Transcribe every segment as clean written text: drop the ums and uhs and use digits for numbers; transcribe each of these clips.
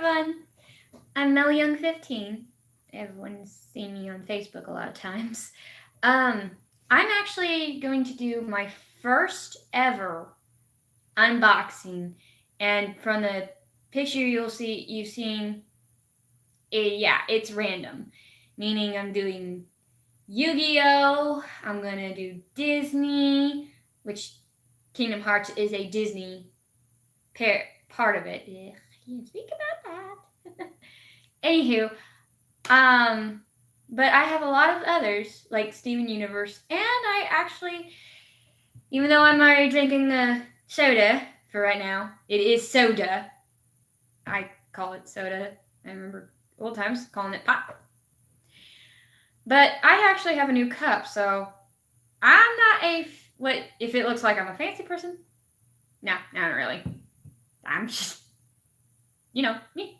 everyone. I'm Mel Young 15. Everyone's seen me on Facebook a lot of times. I'm actually going to do my first ever unboxing, and from the picture you've seen it's random, meaning I'm doing Yu-Gi-Oh. I'm gonna do Disney, which Kingdom Hearts is a Disney part of it. Yeah, I can't speak about that. Anywho, but I have a lot of others like Steven Universe, and I actually, even though I'm already drinking the soda for right now, it is soda. I call it soda. I remember old times calling it pop. But I actually have a new cup, so I'm not what if it looks like I'm a fancy person? No, not really. I'm just, me.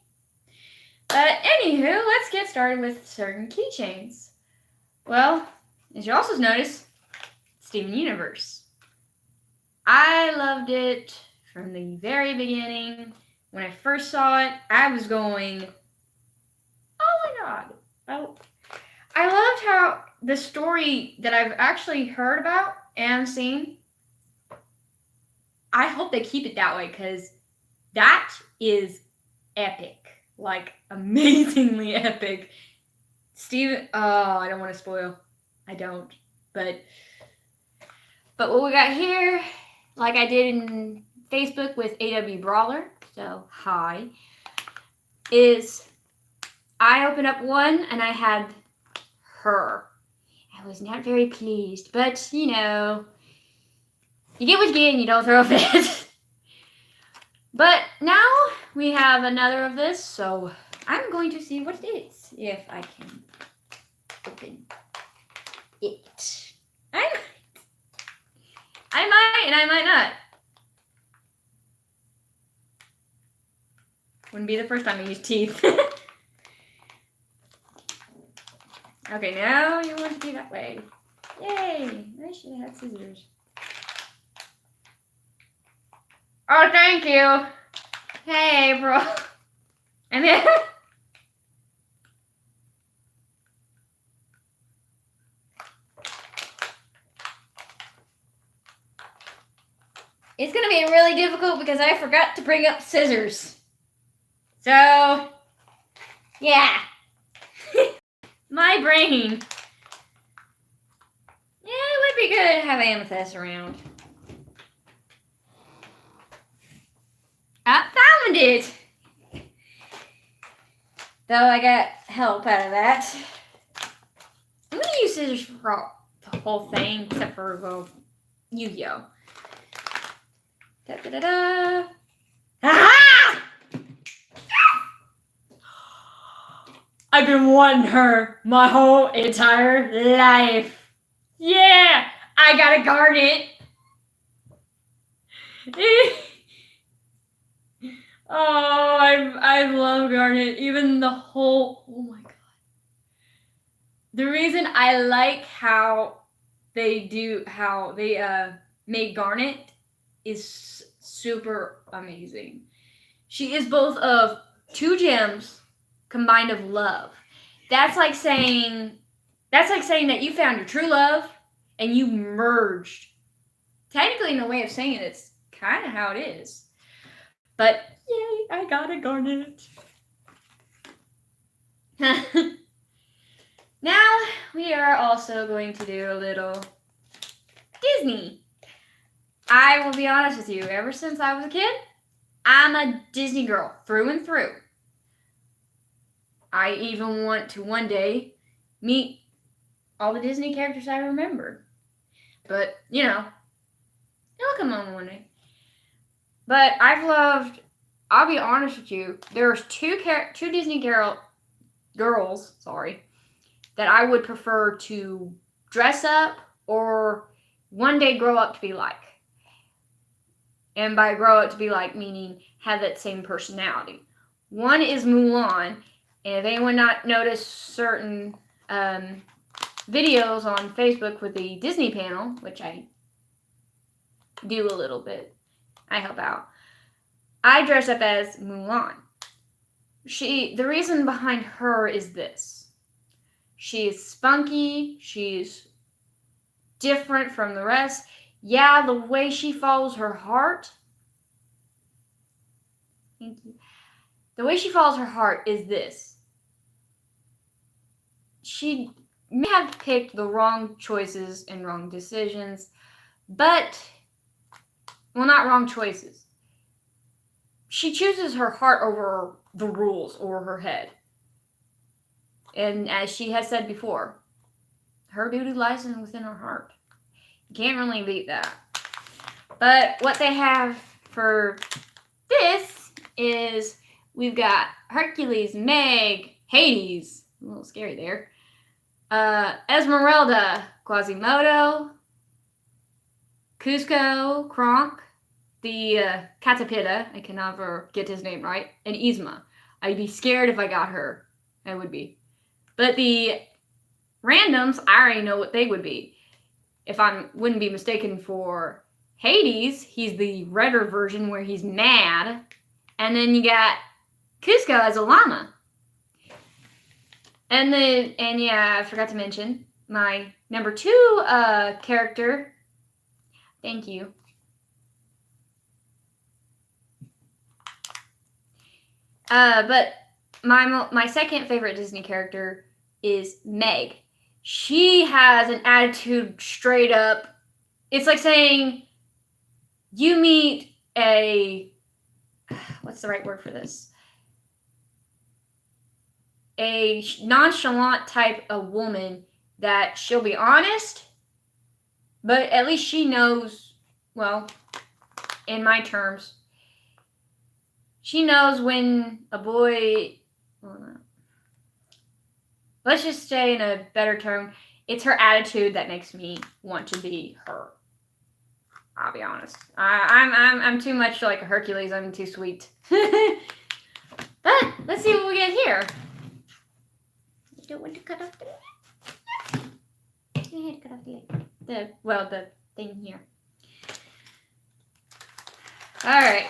But anywho, let's get started with certain keychains. Well, as you also notice, Steven Universe. I loved it from the very beginning. When I first saw it, I was going, oh my god. I loved how the story that I've actually heard about and seen, I hope they keep it that way, because that is epic. Like, amazingly epic. Steven, I don't want to spoil. I don't. But what we got here, like I did in Facebook with AW Brawler, so hi, is I opened up one and I had her. I was not very pleased, but you get what you get and you don't throw a fit. But now we have another of this, so I'm going to see what it is, if I can open it. I might and I might not. Wouldn't be the first time I use teeth. Okay, now you want to be that way. Yay! I should have had scissors. Oh, thank you. Hey, April. And then it's gonna be really difficult because I forgot to bring up scissors. So, yeah. My brain. Yeah, it would be good to have Amethyst around. I found it! Though I got help out of that. I'm gonna use scissors for the whole thing, except for, Yu-Gi-Oh! Da-da-da-da! Aha! I've been wanting her my whole entire life. Yeah! I got a Garnet! Oh, I love Garnet. Even the whole, oh my god. The reason I like how they made Garnet is super amazing. She is both of two gems combined of love. That's like saying that you found your true love and you merged. Technically, in a way of saying it, it's kind of how it is. But yay, I got a Garnet. Now we are also going to do a little Disney. I will be honest with you, ever since I was a kid, I'm a Disney girl through and through. I even want to one day meet all the Disney characters I remember. But, it'll come on one day. But I'll be honest with you, there's two Disney girls, that I would prefer to dress up or one day grow up to be like. And by grow up to be like, meaning have that same personality. One is Mulan, and if anyone not noticed certain videos on Facebook with the Disney panel, which I do a little bit, I help out, I dress up as Mulan. the reason behind her is this. She's spunky, she's different from the rest. Yeah, the way she follows her heart. Thank you. The way she follows her heart is this. She may have picked the wrong choices and wrong decisions, but, well, not wrong choices. She chooses her heart over the rules over her head. And as she has said before, her duty lies within her heart. You can't really beat that. But what they have for this is we've got Hercules, Meg, Hades, a little scary there, Esmeralda, Quasimodo, Cusco, Kronk, the Catapita, I can never get his name right, and Yzma. I'd be scared if I got her. I would be. But the randoms, I already know what they would be. If I wouldn't be mistaken for Hades, he's the redder version where he's mad. And then you got Cusco as a llama. And yeah, I forgot to mention my number 2 character. Thank you. But my second favorite Disney character is Meg. She has an attitude straight up. It's like saying you meet a, what's the right word for this? A nonchalant type of woman that she'll be honest, but at least she knows, well, in my terms, she knows when a boy, let's just say in a better term, it's her attitude that makes me want to be her. I'll be honest. I'm too much like a Hercules. I'm too sweet. But let's see what we get here. You don't want to cut off the leg. You had to cut off the leg. The thing here. All right.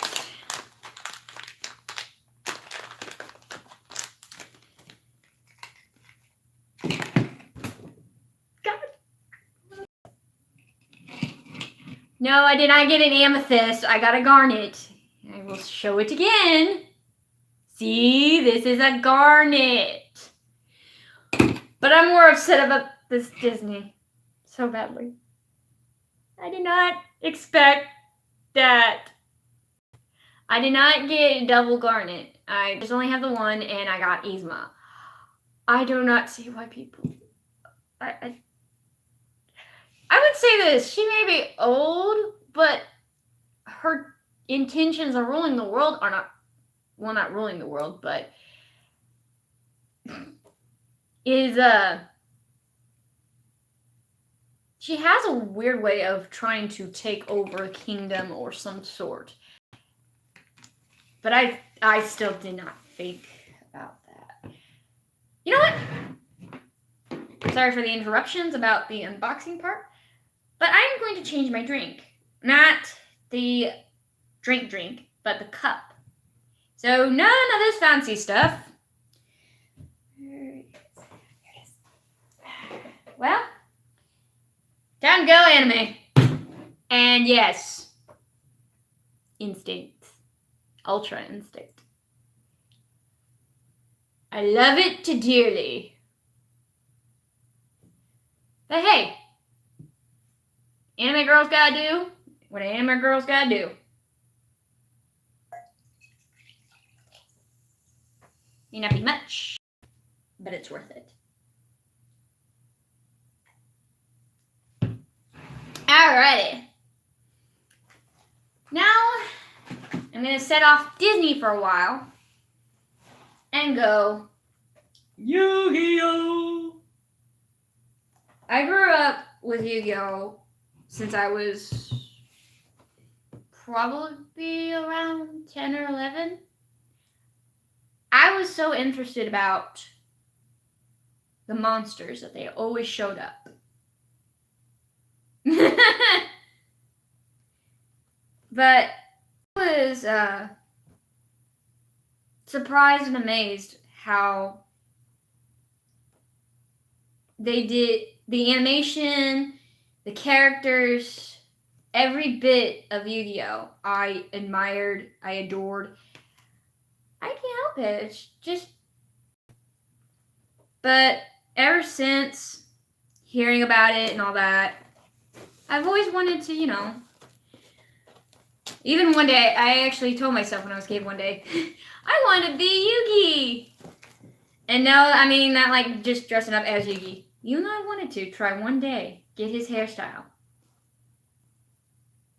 No, I did not get an amethyst. I got a garnet. I will show it again. See, this is a garnet. But I'm more upset about this Disney so badly. I did not expect that. I did not get a double garnet. I just only have the one, and I got Yzma. I do not see why people... I would say this. She may be old, but her intentions of ruling the world are not... Well, not ruling the world, but... She has a weird way of trying to take over a kingdom or some sort. But I still did not think about that. You know what? Sorry for the interruptions about the unboxing part. But I'm going to change my drink. Not the drink, but the cup. So none of this fancy stuff. Here it is. Well, time to go anime. And yes, instinct. Ultra instinct. I love it to dearly. But hey, anime girls gotta do what anime girls gotta do. May not be much, but it's worth it. Alrighty. Now, I'm gonna set off Disney for a while and go Yu-Gi-Oh! I grew up with Yu-Gi-Oh! Since I was probably around 10 or 11. I was so interested about the monsters that they always showed up. But it was surprised and amazed how they did the animation, the characters, every bit of Yu-Gi-Oh! I admired, I adored. I can't help it. It's just. But ever since hearing about it and all that, I've always wanted to, even one day, I actually told myself when I was a kid one day, I want to be Yugi. And now, I mean, not like just dressing up as Yugi. You and I wanted to try one day, get his hairstyle.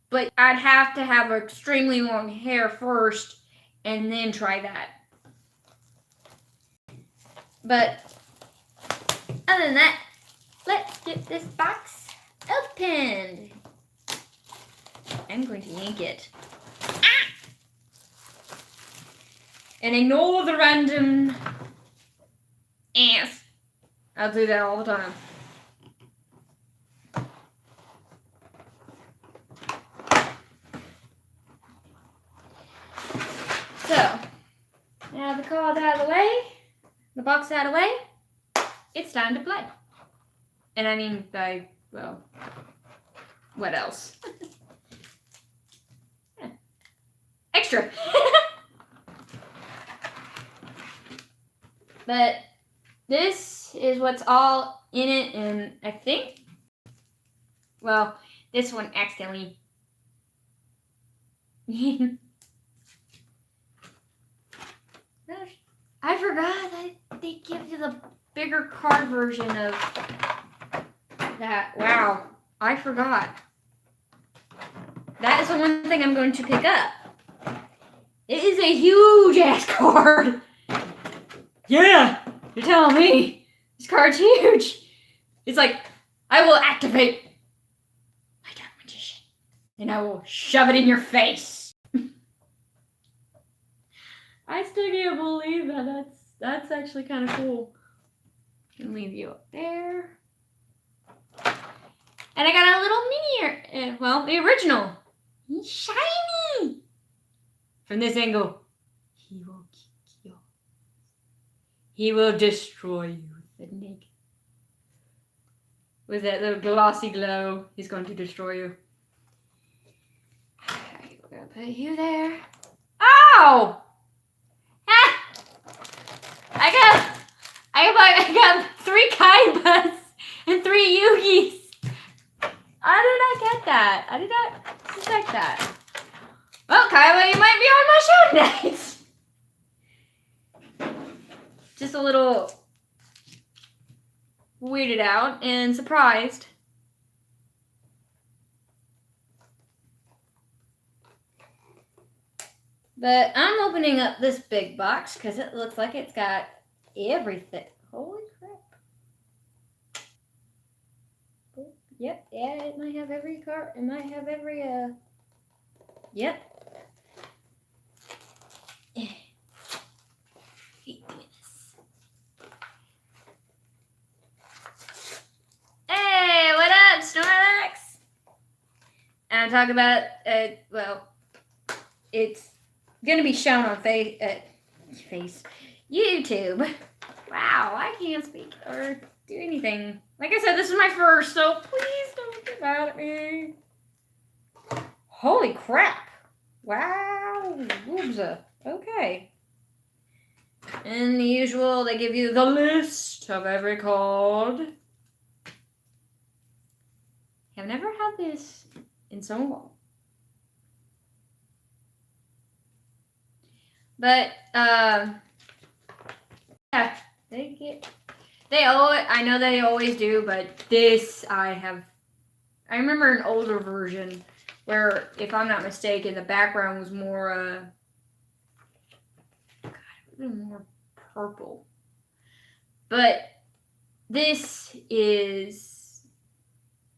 But I'd have to have extremely long hair first and then try that. But other than that, let's get this box opened. I'm going to yank it. Ah! And ignore the random ants. I'll do that all the time. So, now the card out of the way, the box out of the way, it's time to play. And I mean well, what else? Extra. But this is what's all in it, and I think, well, this one accidentally. I forgot that they give you the bigger card version of that. Wow, I forgot. That is the one thing I'm going to pick up. It is a huge ass card. Yeah, you're telling me. This card's huge. It's like, I will activate my Dark Magician, and I will shove it in your face. I still can't believe that. That's actually kind of cool. Can leave you up there. And I got a little mini, well, the original. He's shiny. From this angle, he will kick you. He will destroy you with the naked. With that little glossy glow, he's going to destroy you. Alright, we're gonna put you there. Ow! Ah! I got 3 Kaibas and 3 Yugis. I did not get that. I did not suspect that. Well, Kaiba, you might be on my show tonight. Just a little weirded out and surprised. But I'm opening up this big box because it looks like it's got everything. Holy crap. Yep, yeah, it might have every card. It might have every, yep. Hey, what up, Snorlax? And I'm talking about, well, it's gonna be shown on YouTube. Wow, I can't speak or do anything. Like I said, this is my first, so please don't get mad at me. Holy crap. Wow. Woobza. Okay. And the usual, they give you the list of every card. I've never had this in so long. But, yeah, I know they always do, but this I remember an older version where, if I'm not mistaken, the background was more, more purple. But this is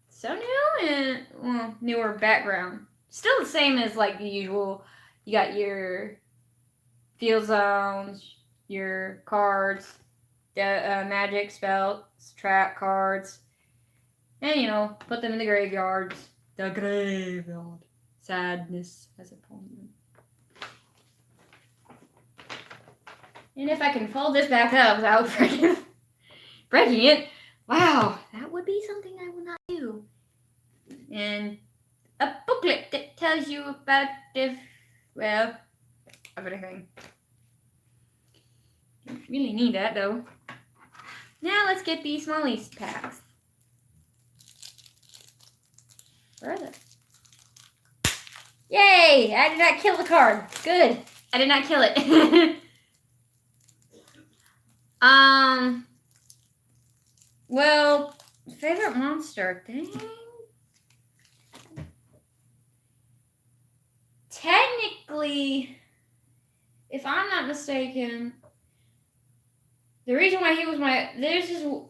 so new and, well, newer background. Still the same as, like, the usual. You got your field zones, your cards, magic spells, trap cards, and put them in the graveyards. The graveyard. Sadness has a poem. And if I can fold this back up without breaking it, wow, that would be something I would not do. And a booklet that tells you about everything. Don't really need that though. Now let's get these Smallies packs. Where are they? Yay! I did not kill the card. Good. I did not kill it. Well, favorite monster thing? Technically, if I'm not mistaken, the reason why he was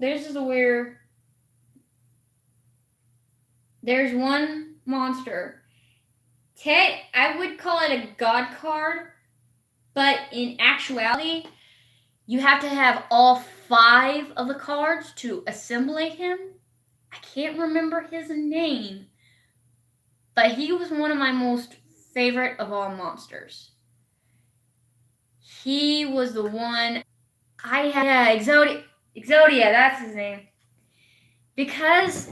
this is where there's one monster. I would call it a god card, but in actuality, you have to have all 5 of the cards to assimilate him. I can't remember his name, but he was one of my most favorite of all monsters. He was the one Exodia, that's his name. Because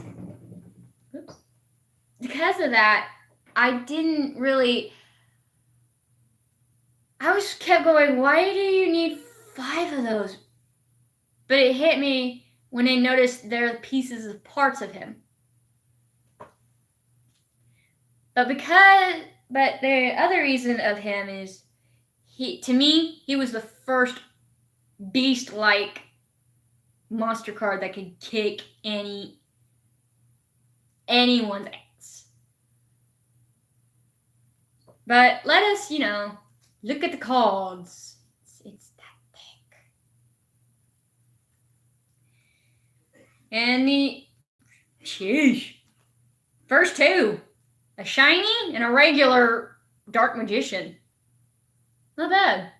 of that, I didn't really. I was kept going, why do you need 5 of those? But it hit me when I noticed there are pieces of parts of him. But the other reason of him is to me, he was the first beast-like monster card that could kick anyone's ass. But let us, look at the cards. It's that thick. And first 2. A shiny and a regular Dark Magician. Not bad.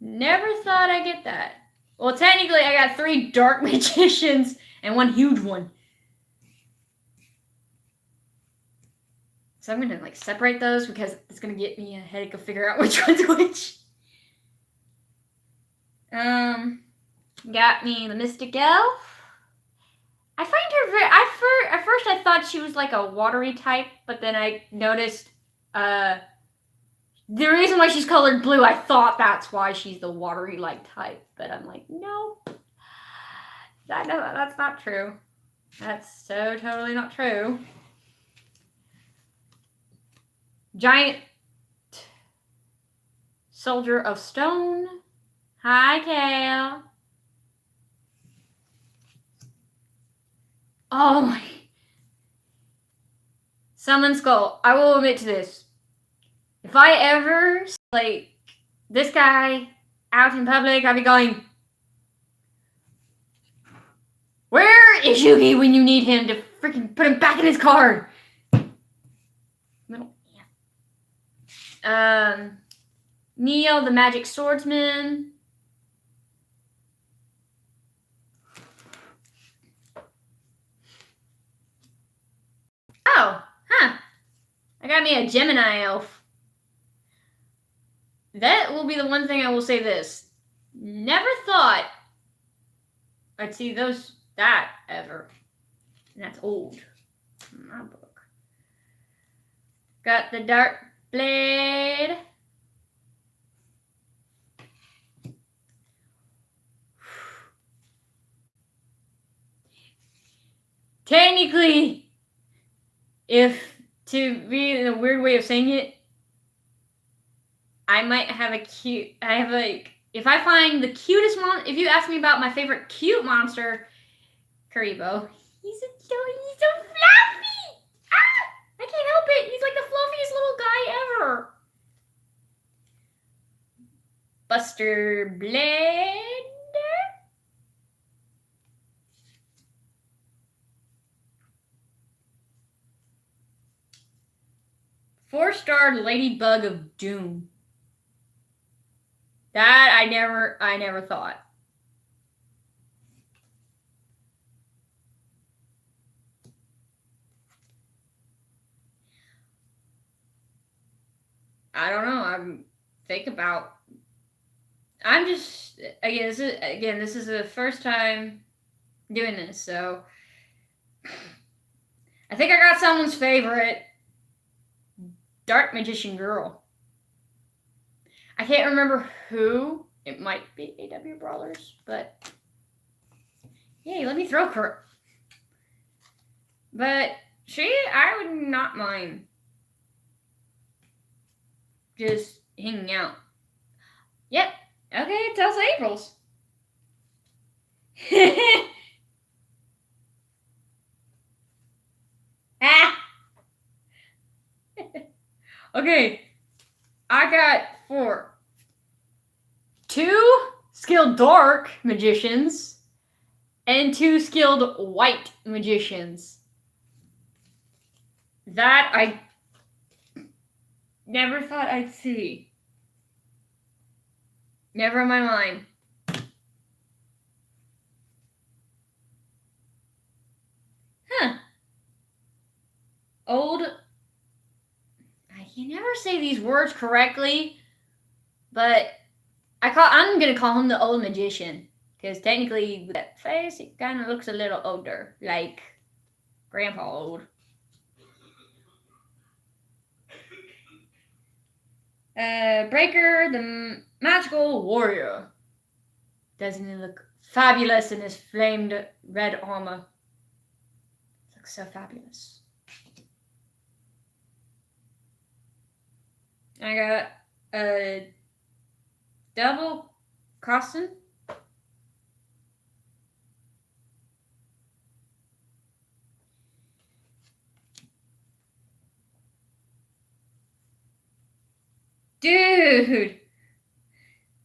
Never thought I'd get that. Well, technically, I got 3 Dark Magicians and 1 huge one. So I'm going to separate those because it's going to get me a headache to figure out which one's which. Got me the Mystic Elf. I find her at first I thought she was like a watery type, but then I noticed the reason why she's colored blue, I thought that's why she's the watery like type, but I'm like, no. That's not true. That's so totally not true. Giant Soldier of Stone. Hi, Kale. Oh my. Summon Skull. I will admit to this. If I ever this guy out in public, I'd be going, where is Yugi when you need him to freaking put him back in his card? Neo, the Magic Swordsman. Oh, huh. I got me a Gemini elf. That will be the one thing I will say this. Never thought I'd see that ever. And that's old. In my book. Got the Dark Blade. Technically, if to be in a weird way of saying it, I might have if I find the cutest if you ask me about my favorite cute monster, Kuriboh. He's so fluffy! Ah! I can't help it! He's like the fluffiest little guy ever! Buster Blade. Four-star Ladybug of Doom. That I never thought. I don't know. think about. I'm just this is the first time doing this, so I think I got someone's favorite Dark Magician Girl. I can't remember who. It might be AW Brawlers, but yay, let me throw her. But I would not mind just hanging out. Yep. Okay, it's also April's. Ah. Okay. I got 4. 2 skilled dark magicians and 2 skilled white magicians. That I never thought I'd see. Never in my mind. Huh. Old. I can never say these words correctly, but I'm gonna call him the old magician because technically, with that face, it kind of looks a little older, like Grandpa old. Breaker, the magical warrior. Doesn't he look fabulous in his flamed red armor? Looks so fabulous. I got a double costume. Dude!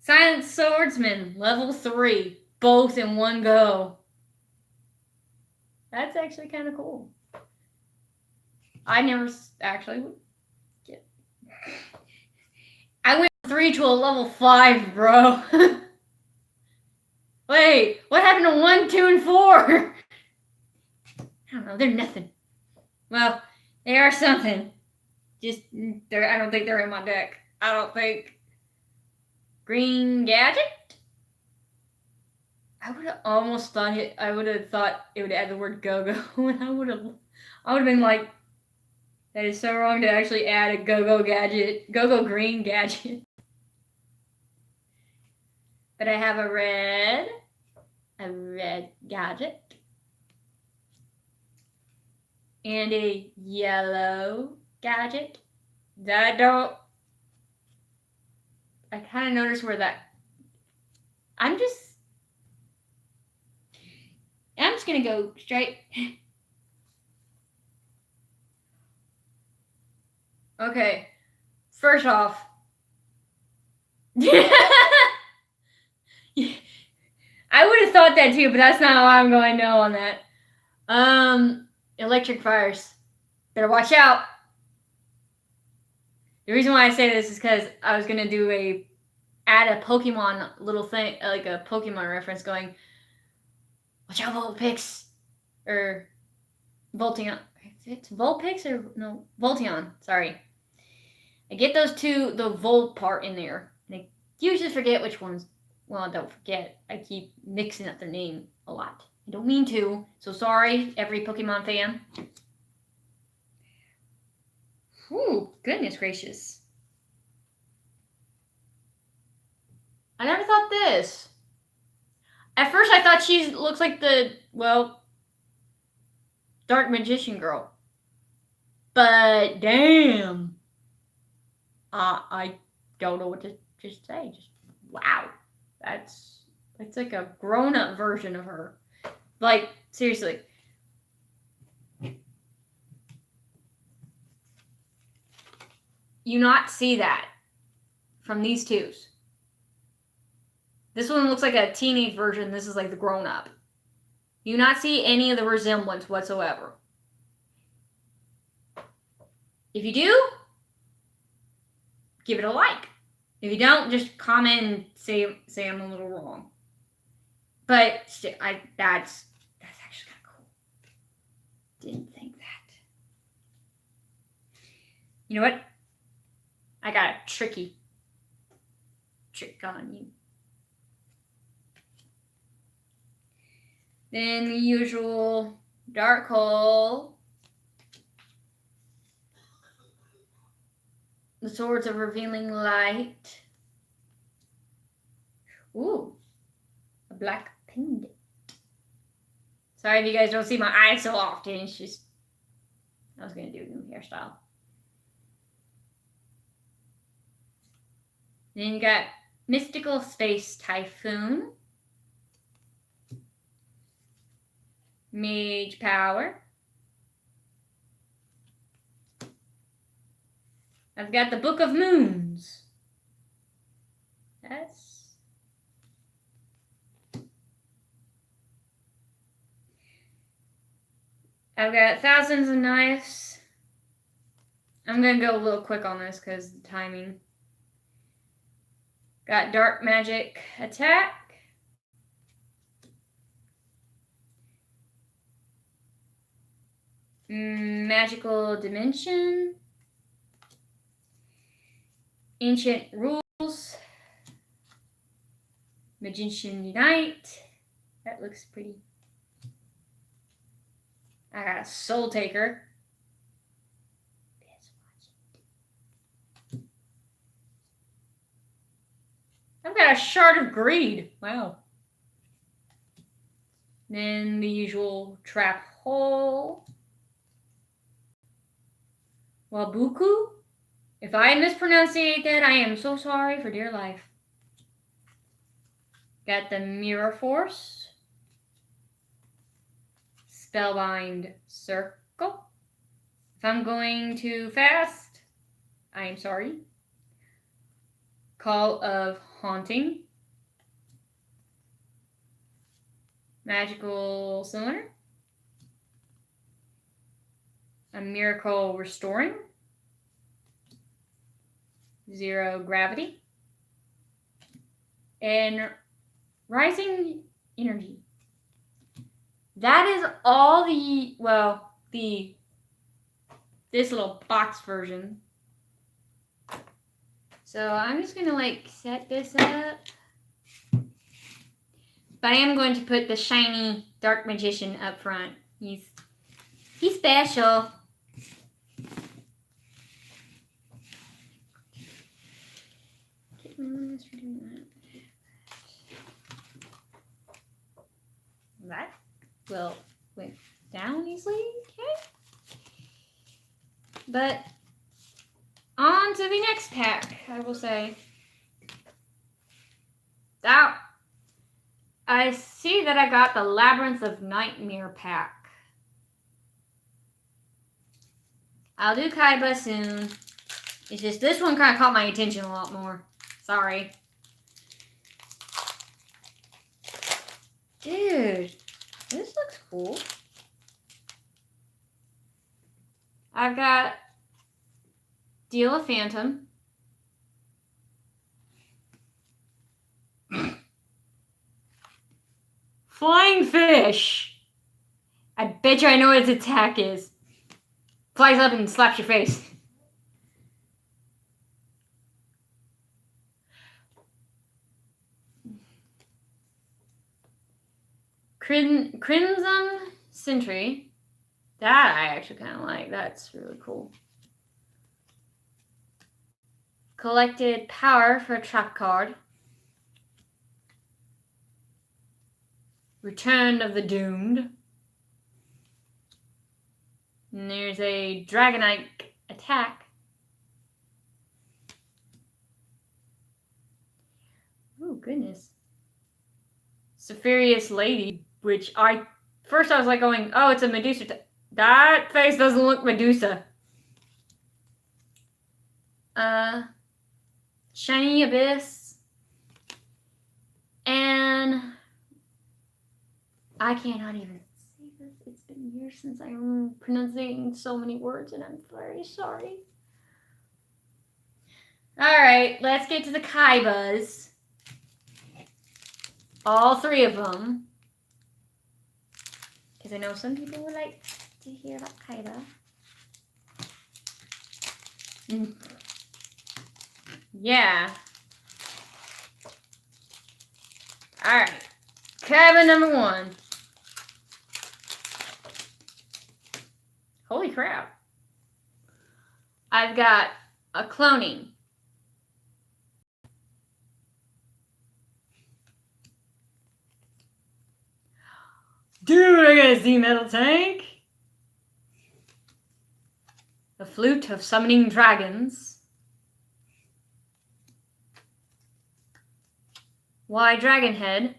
Silent Swordsman, level 3. Both in one go. That's actually kind of cool. I never actually would get. I went from 3 to a level 5, bro. Wait, what happened to 1, 2, and 4? I don't know, they're nothing. Well, they are something. I don't think they're in my deck. I don't think. Green Gadget? I would have almost thought I would have thought it would add the word go-go, and I would have been like, that is so wrong to actually add a go-go gadget, go-go green gadget. But I have a red gadget, and a yellow gadget. I kind of noticed where that. I'm just gonna go straight. Okay, first off, I would have thought that too, but that's not how I'm going to know on that. Electric fires. Better watch out. The reason why I say this is because I was gonna add a Pokemon little thing, like a Pokemon reference, going, watch out, Vulpix, or Voltion. It's Vulpix or no Voltion. Sorry, I get those two, the Volt part in there, and I usually forget which ones. Well, I don't forget. I keep mixing up their name a lot. I don't mean to, so sorry, every Pokemon fan. Ooh, goodness gracious. I never thought this. At first I thought she looks like Dark Magician Girl. But damn. I don't know what to just say. Just wow. It's like a grown-up version of her. Like, seriously. You not see that from these twos. This one looks like a teenage version. This is like the grown-up. You not see any of the resemblance whatsoever. If you do, give it a like. If you don't, just comment and say I'm a little wrong. But that's actually kind of cool. Didn't think that. You know what? I got a tricky. trick on you. Then the usual dark hole. The Swords of Revealing Light. Ooh, a black pendant. Sorry if you guys don't see my eyes so often. It's just, I was going to do a new hairstyle. Then you got Mystical Space Typhoon. Mage Power. I've got the Book of Moons. Yes. I've got Thousands of Knives. I'm going to go a little quick on this because of the timing. Got Dark Magic Attack. Magical Dimension. Ancient Rules. Magician Unite. That looks pretty. I got a Soul Taker. I've got a Shard of Greed. Wow. Then the usual Trap Hole. Wabuku. If I mispronunciate that, I am so sorry for dear life. Got the Mirror Force. Spellbind Circle. If I'm going too fast, I am sorry. Call of Haunting. Magical Cylinder. A Miracle Restoring. Zero Gravity. And Rising Energy. That is all the, well, this little box version. So I'm just gonna like set this up. But I am going to put the shiny Dark Magician up front. He's special. That will went down easily, okay? But on to the next pack, I will say. Now, I see that I got the Labyrinth of Nightmare pack. I'll do Kaiba soon. It's just this one kind of caught my attention a lot more. Sorry. Dude, this looks cool. I've got Deal a Phantom. Flying Fish. I bet you I know what its attack is. Flies up and slaps your face. Crimson Sentry. That I actually kind of like. That's really cool. Collected Power for a trap card. Return of the Doomed. And there's a Dragonite Attack. Oh, goodness. Saphirius Lady, which first I was like going, oh, it's a Medusa. That face doesn't look Medusa. Shiny Abyss. And I cannot even say this. It's been years since I'm pronouncing so many words, and I'm very sorry. Alright, let's get to the Kaibas. All three of them. Because I know some people would like to hear about Kaiba. Yeah. Alright. Kaiba number 1. Holy crap. I've got a cloning. Dude, I got a Z metal tank. The flute of summoning dragons. Why dragon head?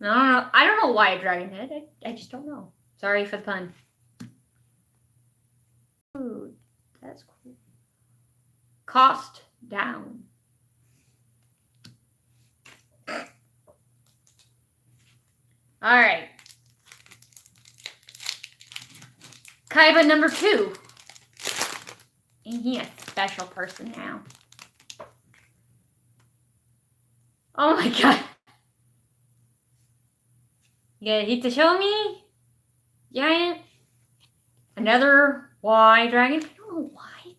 I don't know why a dragon head. I just don't know. Sorry for the pun. Ooh, that's cool. Cost down. Alright. Kaiba number 2. Ain't he a special person now? Oh my god. You got Hitoshomi? Giant? Another Y dragon? I don't know why.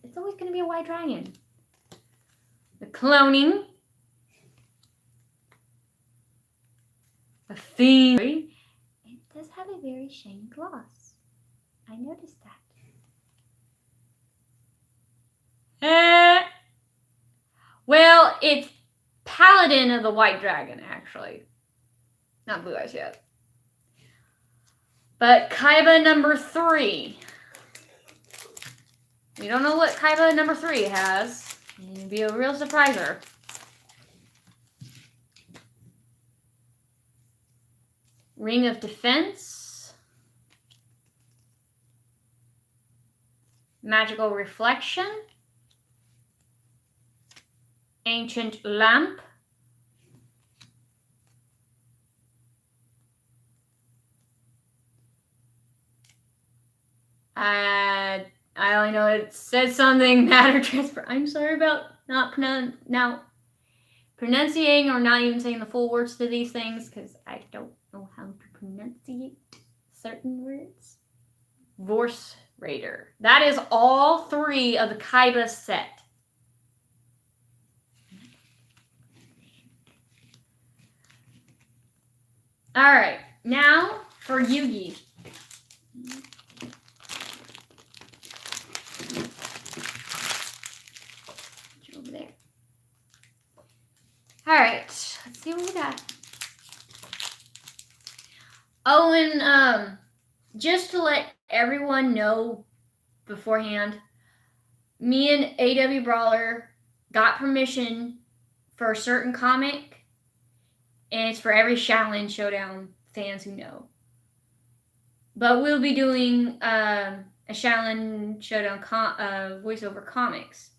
It's always going to be a Y dragon. The cloning. A theme. It does have a very shiny gloss. I noticed that. Well, it's Paladin of the White Dragon, actually. Not Blue Eyes yet. But Kaiba number 3. We don't know what Kaiba number 3 has. It'd be a real surpriser. Ring of Defense. Magical Reflection. Ancient Lamp. I only know it said something matter transfer. I'm sorry about not pronunciating or not even saying the full words to these things because I don't know how to pronunciate certain words. Vorse Raider. That is all 3 of the Kaiba set. Alright, now for Yugi. Over there. Alright, let's see what we got. Oh, and just to let everyone know beforehand, me and AW Brawler got permission for a certain comic. And it's for every Shaolin Showdown fans who know. But we'll be doing a Shaolin Showdown voiceover comics.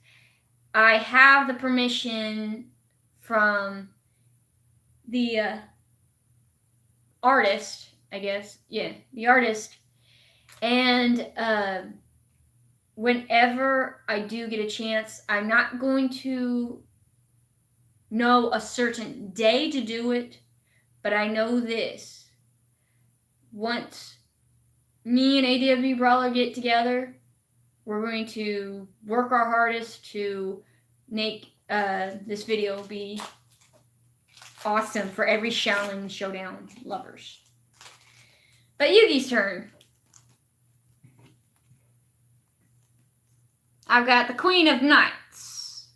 I have the permission from the artist, I guess. Yeah, the artist. And whenever I do get a chance, I'm not going to know a certain day to do it, but I know this. Once me and AW Brawler get together, we're going to work our hardest to make this video be awesome for every Shaolin Showdown lovers. But Yugi's turn. I've got the Queen of Knights.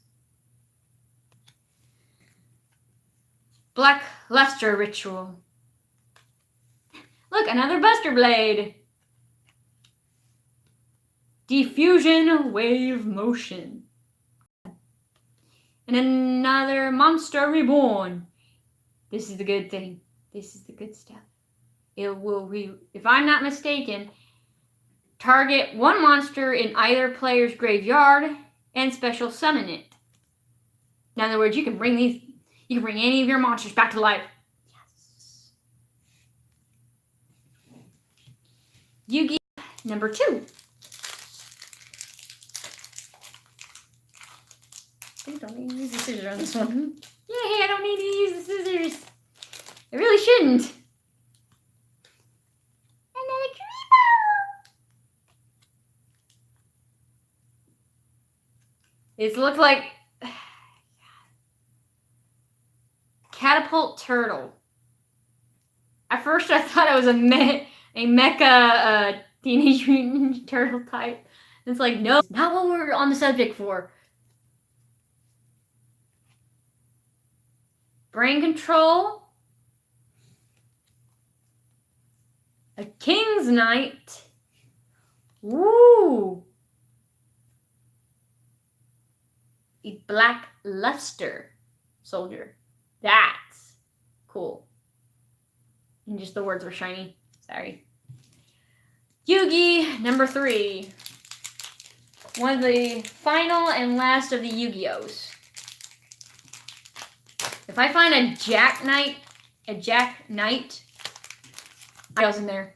Black Luster Ritual. Look, another Buster Blade. Diffusion Wave Motion. And another Monster Reborn. This is the good thing. This is the good stuff. It will, if I'm not mistaken, target one monster in either player's graveyard and special summon it. In other words, you can bring any of your monsters back to life. Yes. Yugi number 2. I don't need to use the scissors on this one. Yay, I don't need to use the scissors. I really shouldn't. Another creeper. It looks like Catapult Turtle. At first, I thought it was a mecha Teenage Mutant Ninja Turtle type. It's like, no, not what we're on the subject for. Brain control. A King's Knight. Woo! A Black Luster soldier. That's cool. And just the words were shiny. Sorry. Yugi, number 3. One of the final and last of the Yu-Gi-Ohs. If I find a Jack Knight, I was in there.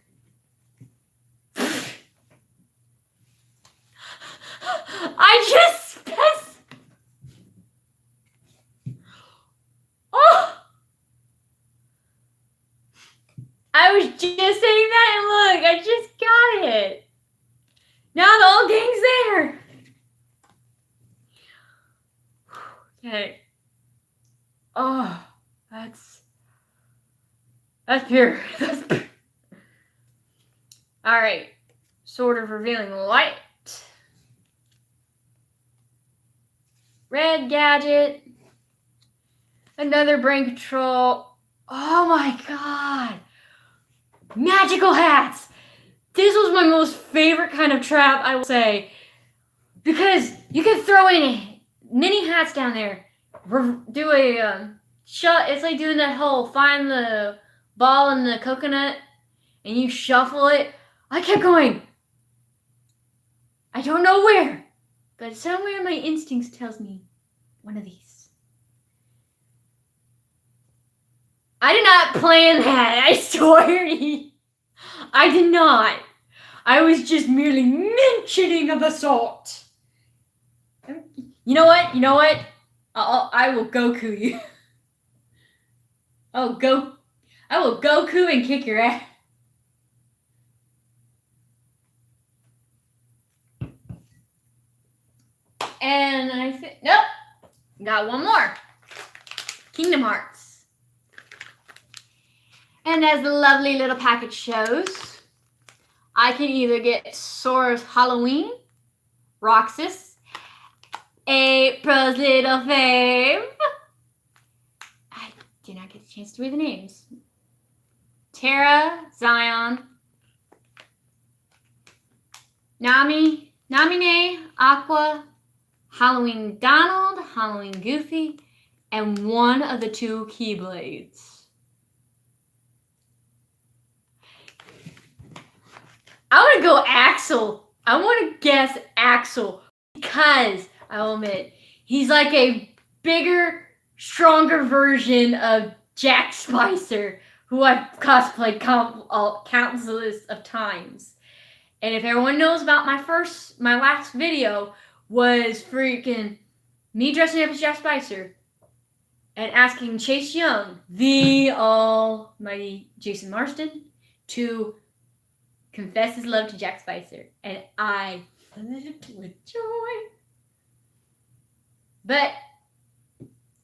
I just oh! I was just saying that, and look, I just got it. Now the whole gang's there. Okay. Oh, that's pure. That's pure. All right. Sword of Revealing Light. Red Gadget. Another brain control. Oh my god. Magical hats. This was my most favorite kind of trap, I will say. Because you can throw in mini hats down there. Do a shut. It's like doing that whole find the ball in the coconut and you shuffle it. I kept going. I don't know where, but somewhere my instincts tells me one of these. I did not plan that. I swear to you. I did not. I was just merely mentioning the salt. You know what? I will Goku you. I will Goku and kick your ass. And I think, nope. Got one more. Kingdom Hearts. And as the lovely little package shows, I can either get Sora's Halloween, Roxas, April's Little Fave. I did not get a chance to read the names. Terra, Zion, Namine, Aqua, Halloween Donald, Halloween Goofy, and one of the 2 Keyblades. I want to go Axel. I want to guess Axel because I will admit he's like a bigger, stronger version of Jack Spicer, who I've cosplayed countless of times. And if everyone knows about my last video was freaking me dressing up as Jack Spicer and asking Chase Young, the almighty Jason Marsden, to confess his love to Jack Spicer. And I lived with joy. But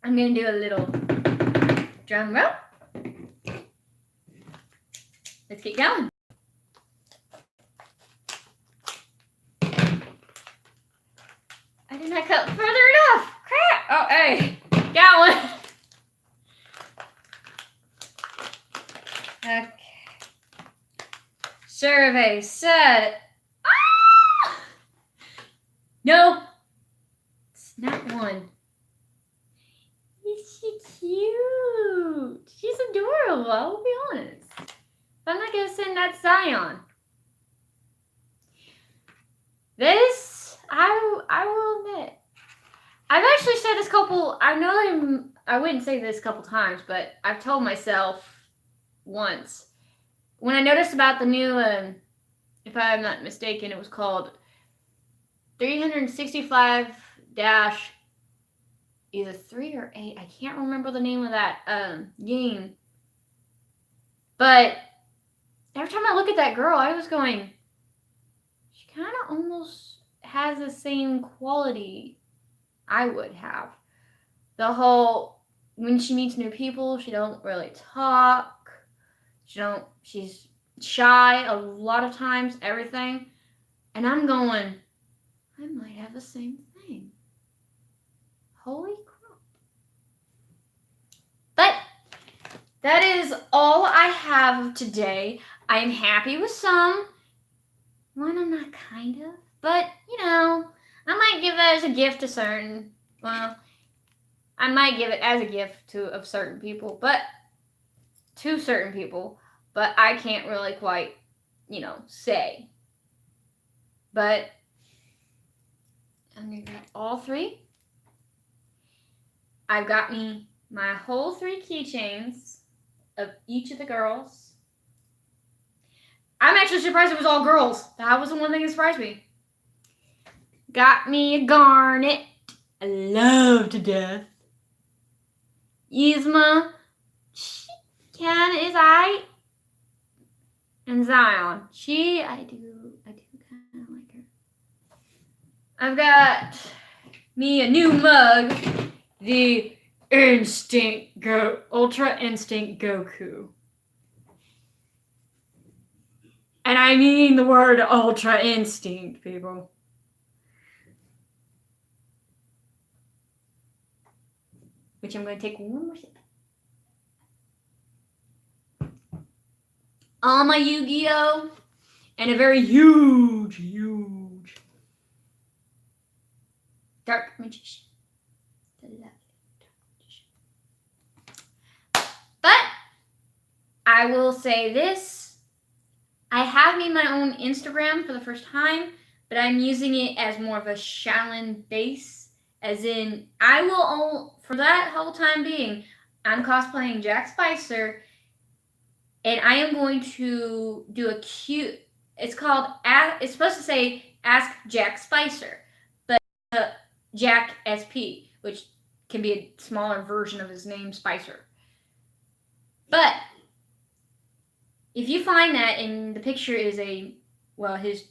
I'm going to do a little drum roll. Let's get going. I did not cut further enough. Crap. Oh, hey. Got one. Okay. Survey said. Ah! No. It's not one. Is she cute? She's adorable. I will be honest. But I'm not going to send that Zion. This, I will admit. I've actually said this I wouldn't say this a couple times, but I've told myself once. When I noticed about the new, if I'm not mistaken, it was called 365 dash either 3 or 8. I can't remember the name of that game. But every time I look at that girl, I was going, she kind of almost has the same quality I would have. The whole, when she meets new people, she don't really talk. She's shy a lot of times, everything. And I'm going, I might have the same thing. Holy crap. But that is all I have today. I am happy with some. One I'm not kind of. But, I might give that as a gift to certain, I might give it as a gift of certain people, but to certain people, but I can't really quite, say. But I'm gonna grab all three. I've got me my whole 3 keychains of each of the girls. I'm actually surprised it was all girls. That was the one thing that surprised me. Got me a Garnet. I love to death. Yzma. Ken is I. And Zion. I do kind of like her. I've got me a new mug. The Ultra Instinct Goku. And I mean the word Ultra Instinct, people. Which I'm going to take one more sip. All my Yu-Gi-Oh! And a very huge Dark Magician. The lovely Dark Magician. But I will say this. I have made my own Instagram for the first time, but I'm using it as more of a Shaolin base. As in, for that whole time being, I'm cosplaying Jack Spicer, and I am going to do a cute, it's supposed to say Ask Jack Spicer, but Jack SP, which can be a smaller version of his name, Spicer. But if you find that, and the picture is his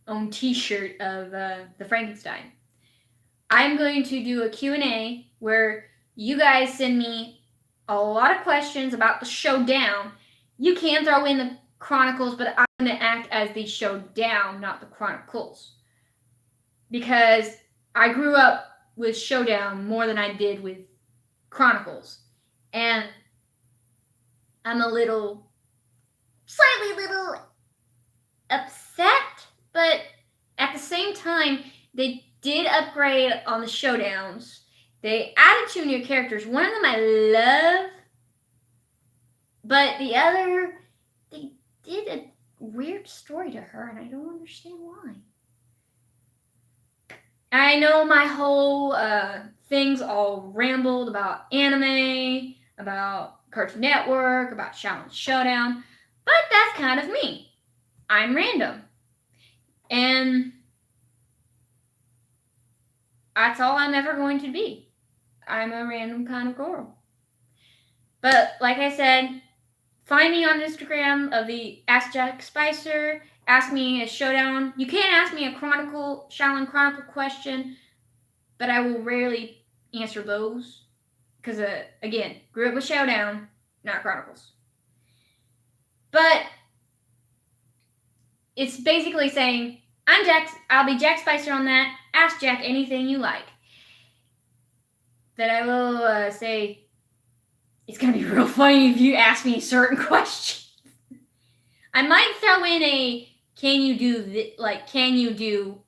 own t-shirt of the Frankenstein, I'm going to do a Q&A where you guys send me a lot of questions about the showdown. You can throw in the Chronicles, but I'm going to act as the showdown, not the Chronicles. Because I grew up with Showdown more than I did with Chronicles. And I'm slightly upset, but at the same time, they did upgrade on the showdowns. They added 2 new characters. One of them I love, but the other, they did a weird story to her, and I don't understand why. I know my whole things all rambled about anime, about Cartoon Network, about Shaolin Showdown, but that's kind of me. I'm random. And that's all I'm ever going to be. I'm a random kind of girl. But like I said, find me on Instagram of the Ask Jack Spicer. Ask me a showdown. You can ask me a Shaolin Chronicle question, but I will rarely answer those. Because, again, grew up with Showdown, not Chronicles. But it's basically saying, I'll be Jack Spicer on that. Ask Jack anything you like. That I will say, it's going to be real funny if you ask me certain questions. I might throw in can you do ...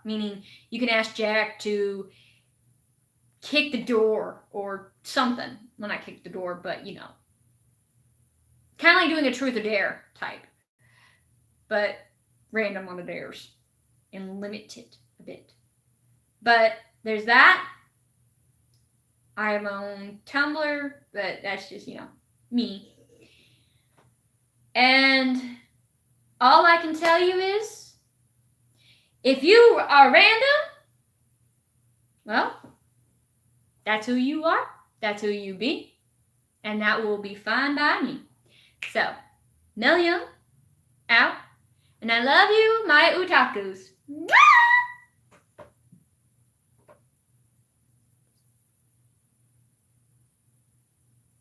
Meaning you can ask Jack to kick the door or something. Well, not kick the door, but kind of like doing a truth or dare type. But random on the dares and limited a bit. But there's that. I have my own Tumblr, but that's just, me. And all I can tell you is, if you are random, well, that's who you are, that's who you be, and that will be fine by me. So, Mel Young, out, and I love you, my otakus.